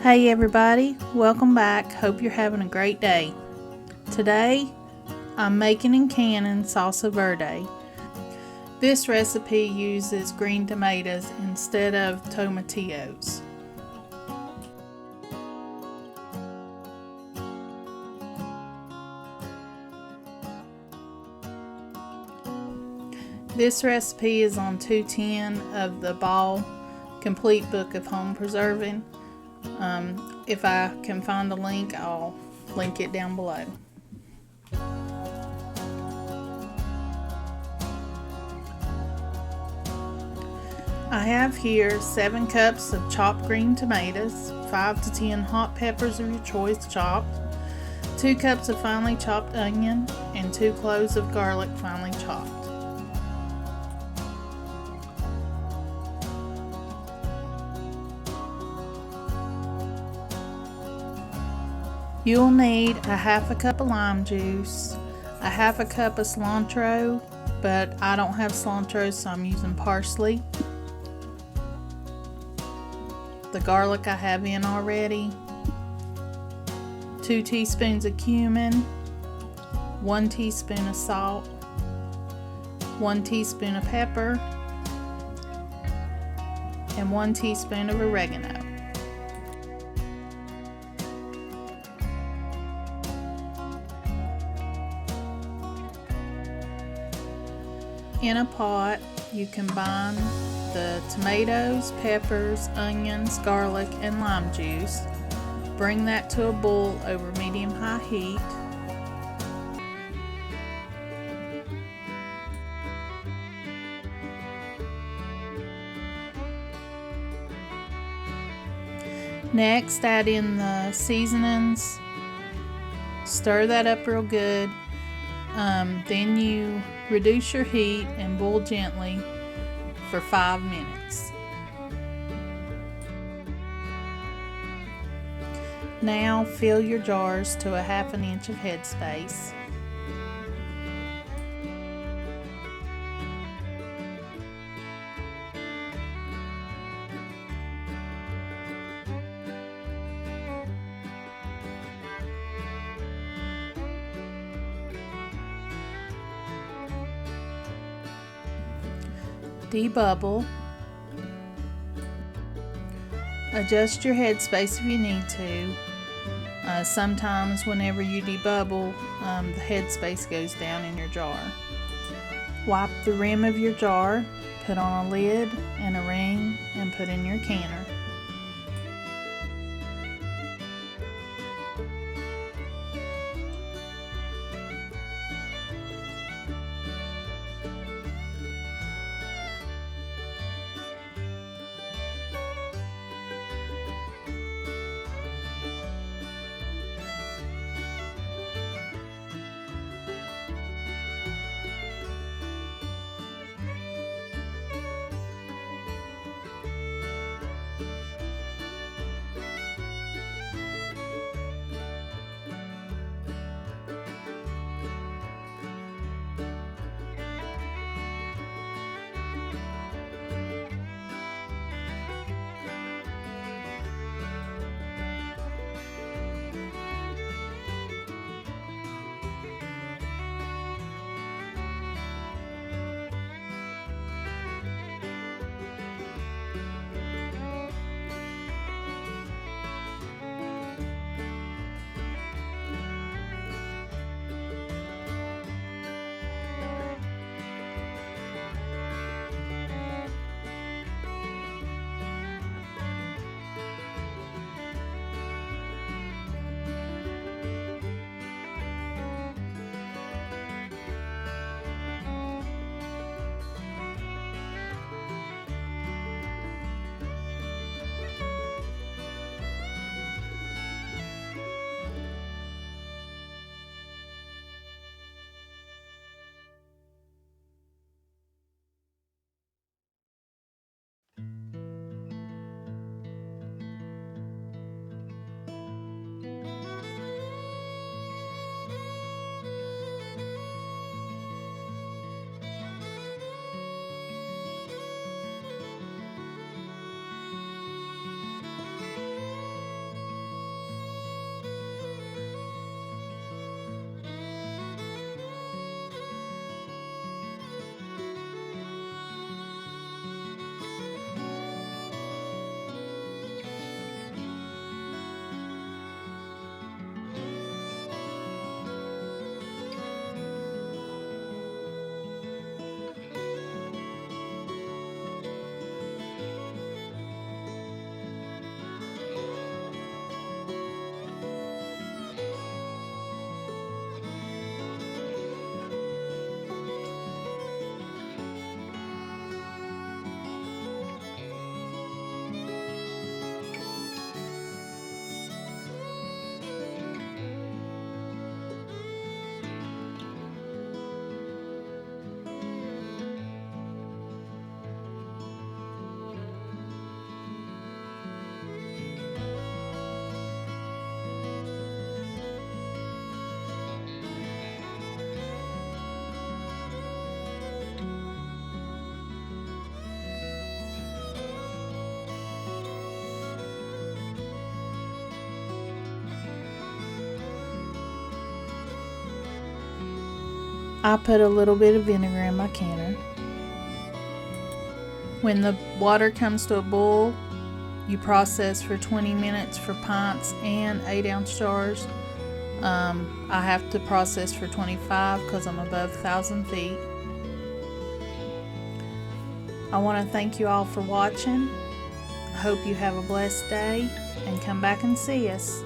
Hey everybody, welcome back. Hope you're having a great day. Today, I'm making and canning Salsa Verde. This recipe uses green tomatoes instead of tomatillos. This recipe is on 210 of the Ball Complete Book of Home Preserving. If I can find the link, I'll link it down below. I have here 7 cups of chopped green tomatoes, 5 to 10 hot peppers of your choice chopped, 2 cups of finely chopped onion, and 2 cloves of garlic finely chopped. You'll need a half a cup of lime juice, a half a cup of cilantro, but I don't have cilantro, so I'm using parsley. The garlic I have in already, 2 teaspoons of cumin, 1 teaspoon of salt, 1 teaspoon of pepper, and 1 teaspoon of oregano. In a pot, you combine the tomatoes, peppers, onions, garlic, and lime juice. Bring that to a boil over medium-high heat. Next, add in the seasonings. Stir that up real good. Then you reduce your heat and boil gently for 5 minutes. Now fill your jars to a half an inch of headspace. Debubble. Adjust your headspace if you need to. Sometimes whenever you debubble, the headspace goes down in your jar. Wipe the rim of your jar, put on a lid and a ring, and put in your canner. I put a little bit of vinegar in my canner. When the water comes to a boil, you process for 20 minutes for pints and 8-ounce jars. I have to process for 25 because I'm above 1,000 feet. I want to thank you all for watching. I hope you have a blessed day and come back and see us.